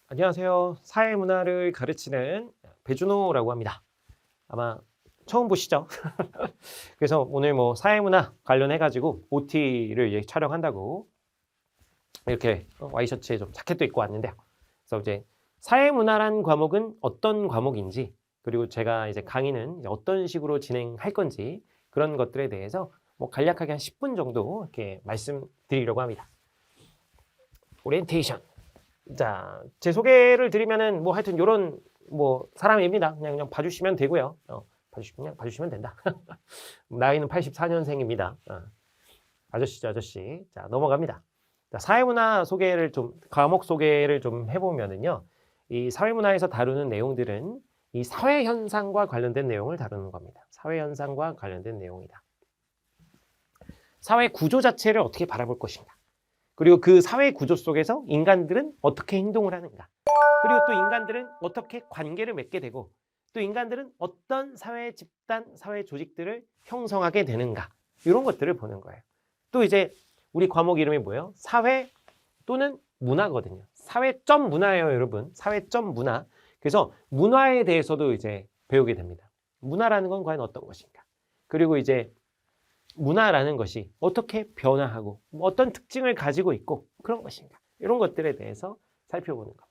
안녕하세요. 사회문화를 가르치는 배준호라고 합니다. 아마 처음 보시죠? 그래서 오늘 뭐 사회문화 관련해가지고 OT를 촬영한다고 이렇게 와이셔츠에 좀 자켓도 입고 왔는데요. 그래서 이제 사회문화란 과목은 어떤 과목인지, 그리고 제가 이제 강의는 이제 어떤 식으로 진행할 건지, 그런 것들에 대해서 뭐 간략하게 한 10분 정도 이렇게 말씀드리려고 합니다. 오리엔테이션. 자, 제 소개를 드리면은 뭐 하여튼 요런 뭐 사람입니다. 그냥 봐주시면 되고요. 봐주시면 된다. 나이는 84년생입니다. 아저씨죠, 아저씨. 자, 넘어갑니다. 자, 사회문화 소개를 과목 소개를 좀 해보면은요. 이 사회문화에서 다루는 내용들은 이 사회현상과 관련된 내용을 다루는 겁니다. 사회현상과 관련된 내용이다. 사회 구조 자체를 어떻게 바라볼 것인가. 그리고 그 사회 구조 속에서 인간들은 어떻게 행동을 하는가. 그리고 또 인간들은 어떻게 관계를 맺게 되고, 또 인간들은 어떤 사회 집단, 사회 조직들을 형성하게 되는가. 이런 것들을 보는 거예요. 또 이제 우리 과목 이름이 뭐예요? 사회 또는 문화거든요. 사회점 문화예요, 여러분. 사회점 문화. 그래서 문화에 대해서도 이제 배우게 됩니다. 문화라는 건 과연 어떤 것인가. 그리고 이제 문화라는 것이 어떻게 변화하고 어떤 특징을 가지고 있고 그런 것인가. 이런 것들에 대해서 살펴보는 겁니다.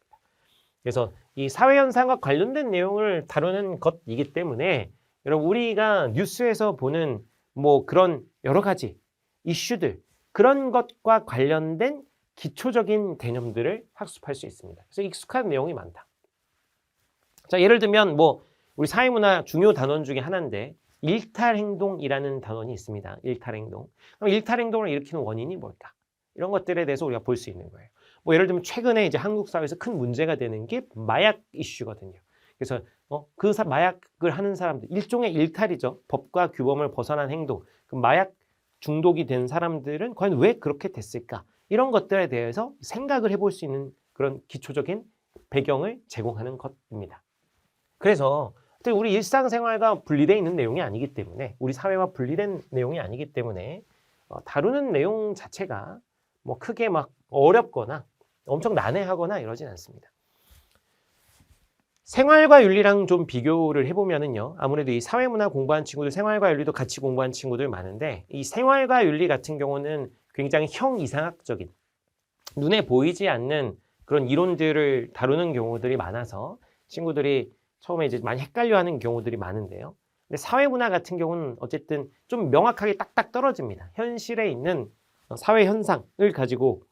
그래서 이 사회현상과 관련된 내용을 다루는 것이기 때문에 여러분 우리가 뉴스에서 보는 뭐 그런 여러 가지 이슈들, 그런 것과 관련된 기초적인 개념들을 학습할 수 있습니다. 그래서 익숙한 내용이 많다. 자, 예를 들면 뭐 우리 사회문화 중요 단원 중에 하나인데 일탈행동이라는 단원이 있습니다. 일탈행동. 그럼 일탈행동을 일으키는 원인이 뭘까? 이런 것들에 대해서 우리가 볼 수 있는 거예요. 뭐 예를 들면 최근에 이제 한국 사회에서 큰 문제가 되는 게 마약 이슈거든요. 그래서 그 마약을 하는 사람들, 일종의 일탈이죠. 법과 규범을 벗어난 행동. 그 마약 중독이 된 사람들은 과연 왜 그렇게 됐을까? 이런 것들에 대해서 생각을 해볼 수 있는 그런 기초적인 배경을 제공하는 것입니다. 그래서 우리 일상생활과 분리되어 있는 내용이 아니기 때문에, 우리 사회와 분리된 내용이 아니기 때문에 다루는 내용 자체가 뭐 크게 막 어렵거나 엄청 난해하거나 이러진 않습니다. 생활과 윤리랑 좀 비교를 해보면은요, 아무래도 이 사회문화 공부한 친구들, 생활과 윤리도 같이 공부한 친구들 많은데, 이 생활과 윤리 같은 경우는 굉장히 형이상학적인, 눈에 보이지 않는 그런 이론들을 다루는 경우들이 많아서 친구들이 처음에 이제 많이 헷갈려하는 경우들이 많은데요. 근데 사회문화 같은 경우는 어쨌든 좀 명확하게 딱딱 떨어집니다. 현실에 있는 사회 현상을 가지고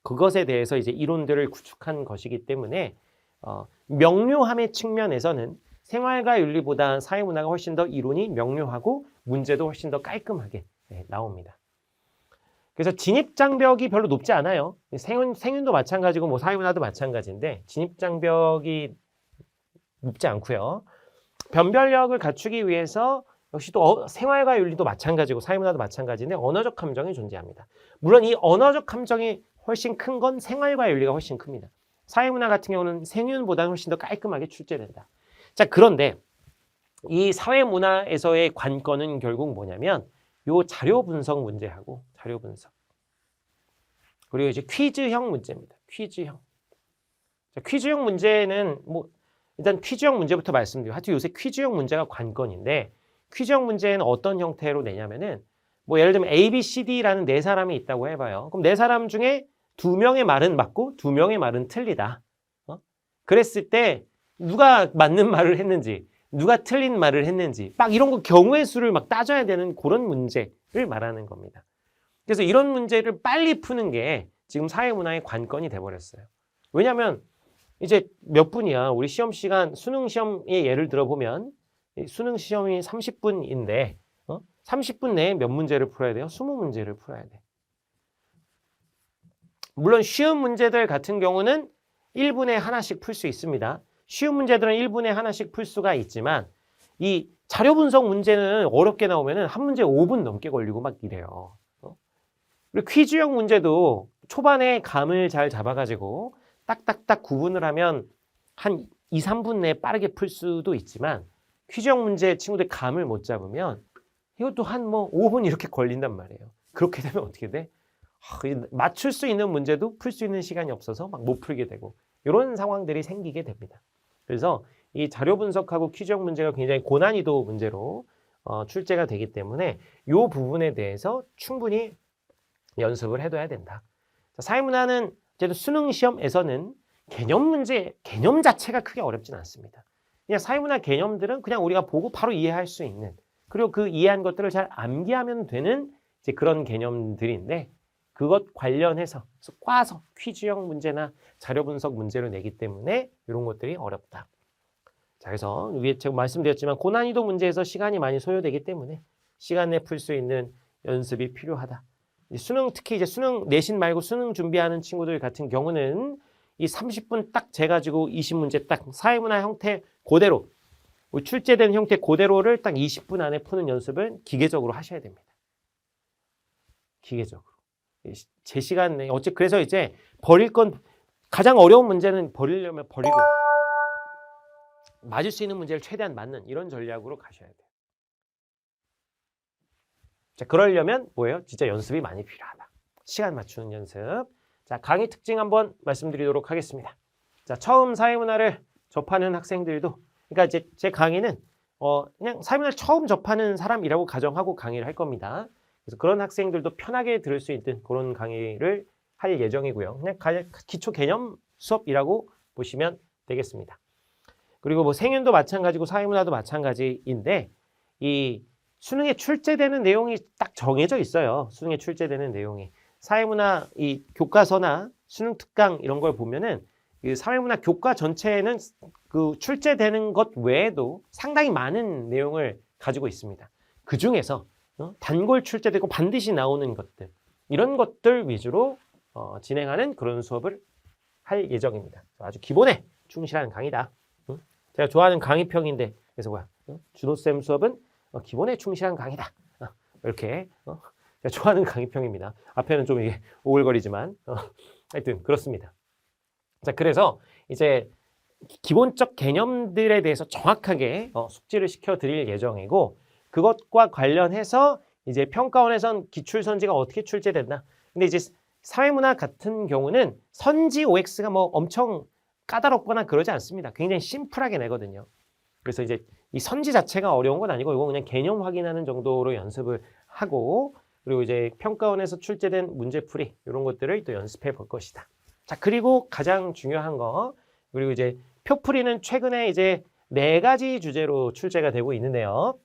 그것에 대해서 이제 이론들을 구축한 것이기 때문에 명료함의 측면에서는 생활과 윤리보다 사회문화가 훨씬 더 이론이 명료하고 문제도 훨씬 더 깔끔하게 나옵니다. 그래서 진입장벽이 별로 높지 않아요. 생윤도 마찬가지고 뭐 사회문화도 마찬가지인데 진입장벽이 높지 않고요. 변별력을 갖추기 위해서 역시 또 생활과 윤리도 마찬가지고 사회문화도 마찬가지인데 언어적 함정이 존재합니다. 물론 이 언어적 함정이 훨씬 큰 건 생활과 윤리가 훨씬 큽니다. 사회문화 같은 경우는 생윤보다는 훨씬 더 깔끔하게 출제된다. 자, 그런데 이 사회문화에서의 관건은 결국 뭐냐면 요 자료 분석 문제하고 자료 분석, 그리고 이제 퀴즈형 문제입니다. 퀴즈형. 자, 퀴즈형 문제는 뭐 일단 퀴즈형 문제부터 말씀드리고, 하여튼 요새 퀴즈형 문제가 관건인데, 퀴즈형 문제는 어떤 형태로 내냐면은 뭐 예를 들면 A, B, C, D라는 네 사람이 있다고 해봐요. 그럼 네 사람 중에 2명의 말은 맞고 2명의 말은 틀리다. 그랬을 때 누가 맞는 말을 했는지, 누가 틀린 말을 했는지, 막 이런 거 경우의 수를 막 따져야 되는 그런 문제를 말하는 겁니다. 그래서 이런 문제를 빨리 푸는 게 지금 사회문화의 관건이 돼버렸어요. 왜냐하면 이제 몇 분이야. 우리 시험 시간, 수능 시험의 예를 들어보면 수능 시험이 30분인데 30분 내에 몇 문제를 풀어야 돼요? 20문제를 풀어야 돼. 물론 쉬운 문제들 같은 경우는 1분에 하나씩 풀 수 있습니다. 쉬운 문제들은 1분에 하나씩 풀 수가 있지만 이 자료 분석 문제는 어렵게 나오면 한 문제 5분 넘게 걸리고 막 이래요. 그리고 퀴즈형 문제도 초반에 감을 잘 잡아가지고 딱딱딱 구분을 하면 한 2, 3분 내에 빠르게 풀 수도 있지만 퀴즈형 문제 친구들 감을 못 잡으면 이것도 한 뭐 5분 이렇게 걸린단 말이에요. 그렇게 되면 어떻게 돼? 맞출 수 있는 문제도 풀 수 있는 시간이 없어서 막 못 풀게 되고 이런 상황들이 생기게 됩니다. 그래서 이 자료 분석하고 퀴즈형 문제가 굉장히 고난이도 문제로 출제가 되기 때문에 이 부분에 대해서 충분히 연습을 해둬야 된다. 사회문화는 어쨌든 수능 시험에서는 개념 문제, 개념 자체가 크게 어렵진 않습니다. 그냥 사회문화 개념들은 그냥 우리가 보고 바로 이해할 수 있는, 그리고 그 이해한 것들을 잘 암기하면 되는 이제 그런 개념들인데, 그것 관련해서 꽈서 퀴즈형 문제나 자료 분석 문제로 내기 때문에 이런 것들이 어렵다. 자, 그래서 위에 제가 말씀드렸지만 고난이도 문제에서 시간이 많이 소요되기 때문에 시간 내 풀 수 있는 연습이 필요하다. 수능, 특히 이제 수능 내신 말고 수능 준비하는 친구들 같은 경우는 이 30분 딱 재가지고 20문제 딱 사회문화 형태 그대로, 출제된 형태 그대로를 딱 20분 안에 푸는 연습을 기계적으로 하셔야 됩니다. 기계적으로. 제 시간 내에, 그래서 이제 버릴 건, 가장 어려운 문제는 버리려면 버리고, 맞을 수 있는 문제를 최대한 맞는 이런 전략으로 가셔야 돼요. 자, 그러려면 뭐예요? 진짜 연습이 많이 필요하다. 시간 맞추는 연습. 자, 강의 특징 한번 말씀드리도록 하겠습니다. 자, 처음 사회문화를 접하는 학생들도, 그러니까 이제 제 강의는 그냥 사회문화를 처음 접하는 사람이라고 가정하고 강의를 할 겁니다. 그래서 그런 학생들도 편하게 들을 수 있는 그런 강의를 할 예정이고요. 그냥 기초 개념 수업이라고 보시면 되겠습니다. 그리고 뭐 생윤도 마찬가지고 사회문화도 마찬가지인데, 이 수능에 출제되는 내용이 딱 정해져 있어요. 수능에 출제되는 내용이. 사회문화 이 교과서나 수능 특강 이런 걸 보면은 이 사회문화 교과 전체에는 그 출제되는 것 외에도 상당히 많은 내용을 가지고 있습니다. 그 중에서 단골 출제되고 반드시 나오는 것들, 이런 것들 위주로 진행하는 그런 수업을 할 예정입니다. 아주 기본에 충실한 강의다. 제가 좋아하는 강의평인데, 그래서 뭐야? 준호쌤 수업은 기본에 충실한 강의다. 이렇게 제가 좋아하는 강의평입니다. 앞에는 좀 이게 오글거리지만 하여튼 그렇습니다. 자, 그래서 이제 기본적 개념들에 대해서 정확하게 숙지를 시켜드릴 예정이고, 그것과 관련해서 이제 평가원에선 기출선지가 어떻게 출제됐나. 근데 이제 사회문화 같은 경우는 선지 OX가 뭐 엄청 까다롭거나 그러지 않습니다. 굉장히 심플하게 내거든요. 그래서 이제 이 선지 자체가 어려운 건 아니고, 이거 그냥 개념 확인하는 정도로 연습을 하고, 그리고 이제 평가원에서 출제된 문제풀이 이런 것들을 또 연습해 볼 것이다. 자, 그리고 가장 중요한 거, 그리고 이제 표풀이는 최근에 이제 4가지 주제로 출제가 되고 있는데요.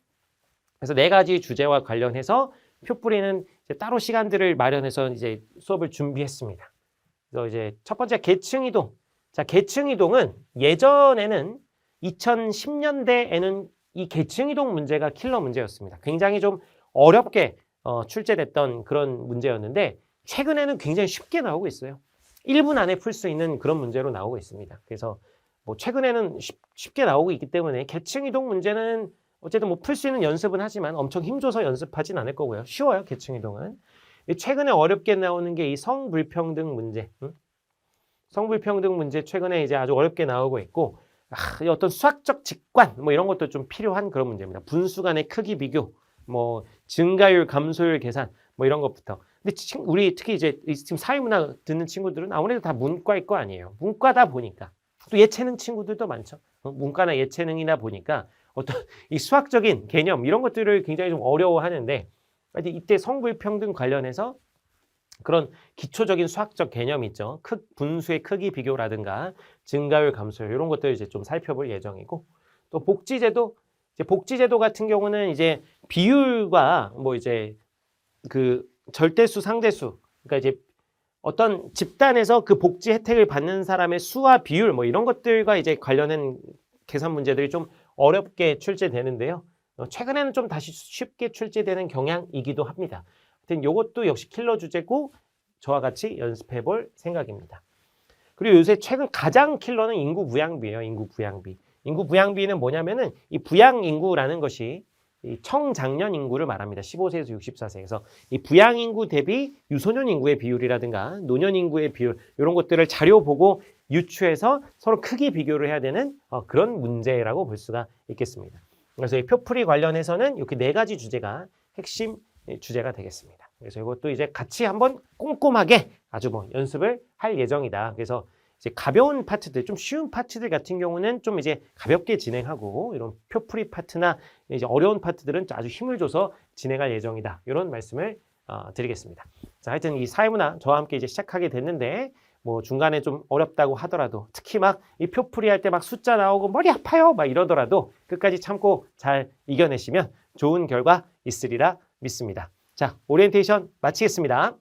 그래서 4가지 주제와 관련해서 표풀이는 이제 따로 시간들을 마련해서 이제 수업을 준비했습니다. 그래서 이제 첫 번째 계층이동. 자, 계층이동은 예전에는 2010년대에는 이 계층이동 문제가 킬러 문제였습니다. 굉장히 좀 어렵게 출제됐던 그런 문제였는데, 최근에는 굉장히 쉽게 나오고 있어요. 1분 안에 풀 수 있는 그런 문제로 나오고 있습니다. 그래서 뭐 최근에는 쉽게 나오고 있기 때문에 계층이동 문제는 어쨌든 뭐 풀 수 있는 연습은 하지만 엄청 힘줘서 연습하진 않을 거고요. 쉬워요, 계층이동은. 최근에 어렵게 나오는 게 이 성불평등 문제. 성불평등 문제 최근에 이제 아주 어렵게 나오고 있고, 어떤 수학적 직관 뭐 이런 것도 좀 필요한 그런 문제입니다. 분수 간의 크기 비교, 뭐 증가율, 감소율 계산 뭐 이런 것부터. 근데 우리 특히 이제 지금 사회문화 듣는 친구들은 아무래도 다 문과일 거 아니에요. 문과다 보니까. 또 예체능 친구들도 많죠. 문과나 예체능이나 보니까 어떤 이 수학적인 개념 이런 것들을 굉장히 좀 어려워하는데, 이때 성불평등 관련해서 그런 기초적인 수학적 개념 있죠. 분수의 크기 비교라든가 증가율, 감소율 이런 것들을 이제 좀 살펴볼 예정이고, 또 복지제도, 이제 복지제도 같은 경우는 이제 비율과 뭐 이제 그 절대수, 상대수, 그러니까 이제 어떤 집단에서 그 복지 혜택을 받는 사람의 수와 비율 뭐 이런 것들과 이제 관련된 계산 문제들이 좀 어렵게 출제되는데요. 최근에는 좀 다시 쉽게 출제되는 경향이기도 합니다. 하여튼 이것도 역시 킬러 주제고 저와 같이 연습해 볼 생각입니다. 그리고 요새 최근 가장 킬러는 인구 부양비예요. 인구 부양비. 인구 부양비는 뭐냐면은 이 부양 인구라는 것이 이 청장년 인구를 말합니다. 15세에서 64세에서 이 부양 인구 대비 유소년 인구의 비율이라든가 노년 인구의 비율 이런 것들을 자료 보고 유추해서 서로 크기 비교를 해야 되는 그런 문제라고 볼 수가 있겠습니다. 그래서 이 표풀이 관련해서는 이렇게 4가지 주제가 핵심 주제가 되겠습니다. 그래서 이것도 이제 같이 한번 꼼꼼하게 아주 뭐 연습을 할 예정이다. 그래서 이제 가벼운 파트들, 좀 쉬운 파트들 같은 경우는 좀 이제 가볍게 진행하고 이런 표풀이 파트나 이제 어려운 파트들은 아주 힘을 줘서 진행할 예정이다. 이런 말씀을 드리겠습니다. 자, 하여튼 이 사회문화 저와 함께 이제 시작하게 됐는데 뭐 중간에 좀 어렵다고 하더라도 특히 막 이 표풀이 할 때 막 숫자 나오고 머리 아파요 막 이러더라도 끝까지 참고 잘 이겨내시면 좋은 결과 있으리라 믿습니다. 자, 오리엔테이션 마치겠습니다.